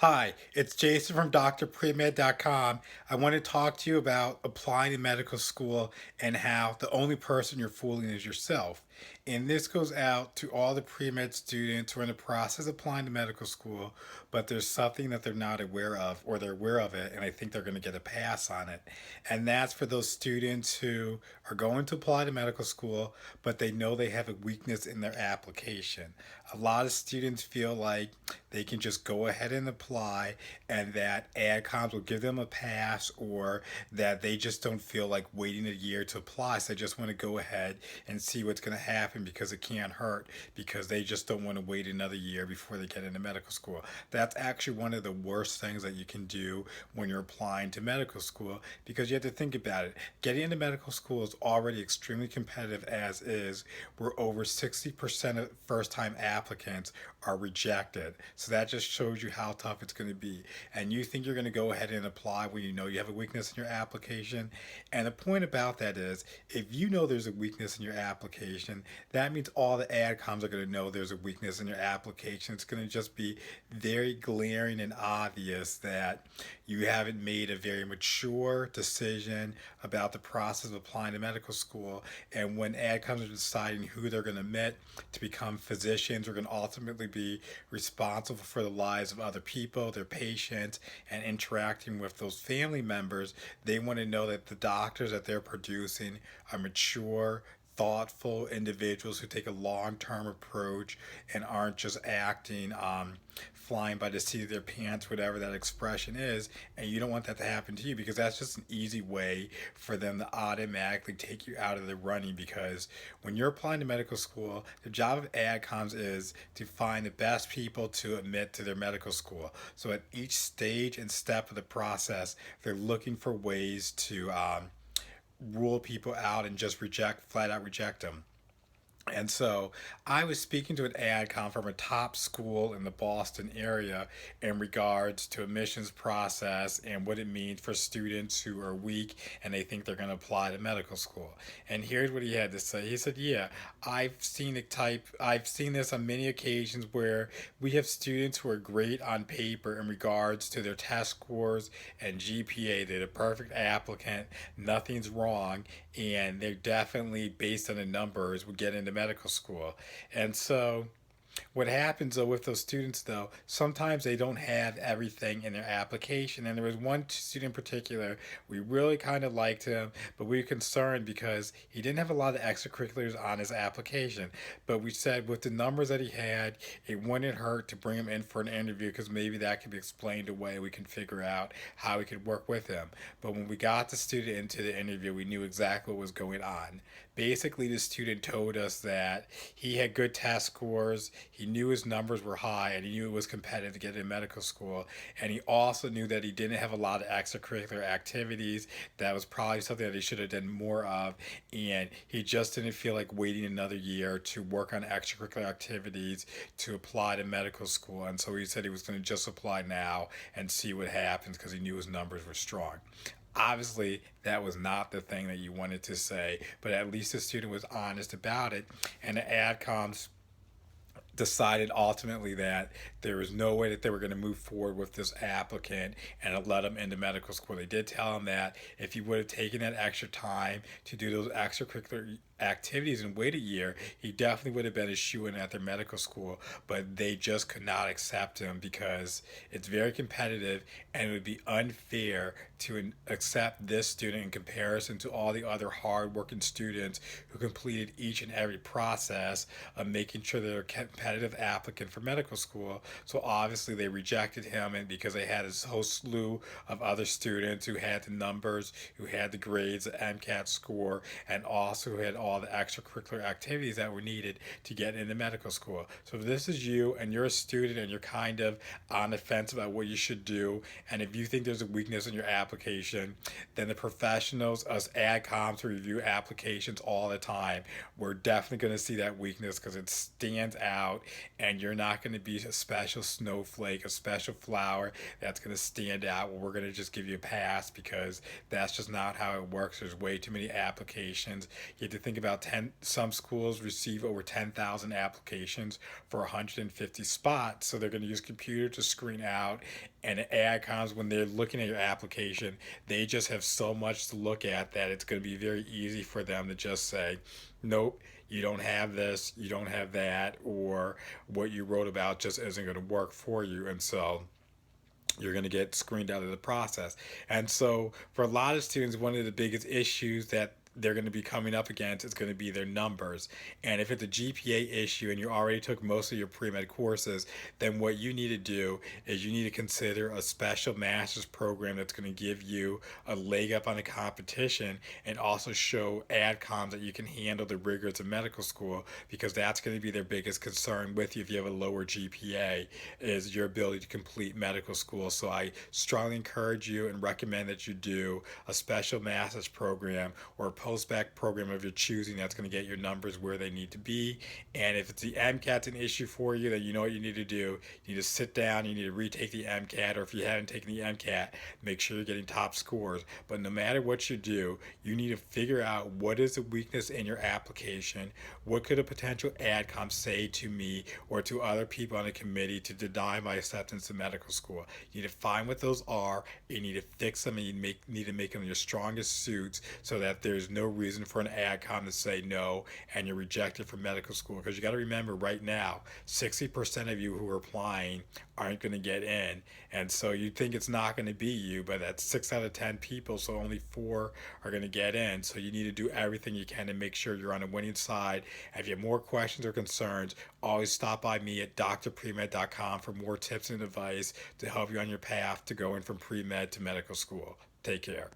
Hi, it's Jason from drpremed.com. I want to talk to you about applying to medical school and how the only person you're fooling is yourself. And this goes out to all the pre med students who are in the process of applying to medical school, but there's something that they're not aware of, or they're aware of it, and I think they're going to get a pass on it. And that's for those students who are going to apply to medical school, but they know they have a weakness in their application. A lot of students feel like they can just go ahead and apply and that adcoms will give them a pass, or that they just don't feel like waiting a year to apply, so they just want to go ahead and see what's going to happen because it can't hurt, because they just don't want to wait another year before they get into medical school. That's actually one of the worst things that you can do when you're applying to medical school, because you have to think about it. Getting into medical school is already extremely competitive as is, where over 60% of first time applicants are rejected. So that just shows you how tough it's going to be. And you think you're going to go ahead and apply when you know you have a weakness in your application. And the point about that is, if you know there's a weakness in your application, that means all the adcoms are going to know there's a weakness in your application. It's going to just be very glaring and obvious that you haven't made a very mature decision about the process of applying to medical school. And when adcoms are deciding who they're going to admit to become physicians, are going to ultimately be responsible for the lives of other people, their patients, and interacting with those family members, they want to know that the doctors that they're producing are mature, thoughtful individuals who take a long-term approach and aren't just acting flying by the seat of their pants, whatever that expression is. And you don't want that to happen to you, because that's just an easy way for them to automatically take you out of the running. Because when you're applying to medical school, the job of adcoms is to find the best people to admit to their medical school. So at each stage and step of the process, they're looking for ways to rule people out and just flat out reject them. And so I was speaking to an adcom from a top school in the Boston area in regards to admissions process and what it means for students who are weak and they think they're going to apply to medical school. And here's what he had to say. He said, "Yeah, I've seen this on many occasions where we have students who are great on paper in regards to their test scores and GPA. They're the perfect applicant, nothing's wrong, and they're definitely, based on the numbers, would get into medical school." And so what happens though with those students though, sometimes they don't have everything in their application. And there was one student in particular, we really kind of liked him, but we were concerned because he didn't have a lot of extracurriculars on his application. But we said with the numbers that he had, it wouldn't hurt to bring him in for an interview, because maybe that could be explained away. We can figure out how we could work with him. But when we got the student into the interview, we knew exactly what was going on. Basically, the student told us that he had good test scores, he knew his numbers were high, and he knew it was competitive to get into medical school. And he also knew that he didn't have a lot of extracurricular activities. That was probably something that he should have done more of. And he just didn't feel like waiting another year to work on extracurricular activities to apply to medical school. And so he said he was going to just apply now and see what happens, because he knew his numbers were strong. Obviously, that was not the thing that you wanted to say, but at least the student was honest about it. And the adcoms decided ultimately that there was no way that they were going to move forward with this applicant and let him into medical school. They did tell him that if he would have taken that extra time to do those extracurricular activities and wait a year, he definitely would have been a shoe-in at their medical school. But they just could not accept him because it's very competitive, and it would be unfair to accept this student in comparison to all the other hard-working students who completed each and every process of making sure they're a competitive applicant for medical school. So obviously they rejected him, and because they had a whole slew of other students who had the numbers, who had the grades, the MCAT score, and also had all the extracurricular activities that were needed to get into medical school. So if this is you and you're a student and you're kind of on the fence about what you should do, and if you think there's a weakness in your application, then the professionals, us adcoms who review applications all the time, we're definitely going to see that weakness because it stands out, and you're not going to be a special snowflake, a special flower that's going to stand out. Well, we're going to just give you a pass, because that's just not how it works. There's way too many applications. You have to think about 10, some schools receive over 10,000 applications for 150 spots. So they're going to use computer to screen out, and AI comes when they're looking at your application. They just have so much to look at that it's going to be very easy for them to just say, nope, you don't have this, you don't have that, or what you wrote about just isn't going to work for you. And so you're going to get screened out of the process. And so, for a lot of students, one of the biggest issues that they're going to be coming up against is going to be their numbers. And if it's a GPA issue and you already took most of your pre med courses, then what you need to do is you need to consider a special master's program that's going to give you a leg up on the competition and also show AdComs that you can handle the rigors of medical school, because that's going to be their biggest concern with you if you have a lower GPA, is your ability to complete medical school. So I strongly encourage you and recommend that you do a special master's program or a post-bac program of your choosing that's going to get your numbers where they need to be. And if it's the MCAT's an issue for you, then you know what you need to do. You need to sit down, you need to retake the MCAT, or if you haven't taken the MCAT, make sure you're getting top scores. But no matter what you do, you need to figure out what is the weakness in your application, what could a potential AdCom say to me or to other people on the committee to deny my acceptance to medical school. You need to find what those are, you need to fix them, and you need to make them your strongest suits so that there's no reason for an AdCom to say no and you're rejected from medical school. Because you got to remember, right now, 60% of you who are applying aren't going to get in. And so you think it's not going to be you, but that's 6 out of 10 people, so only 4 are going to get in. So you need to do everything you can to make sure you're on the winning side. And if you have more questions or concerns, always stop by me at drpremed.com for more tips and advice to help you on your path to going from pre-med to medical school. Take care.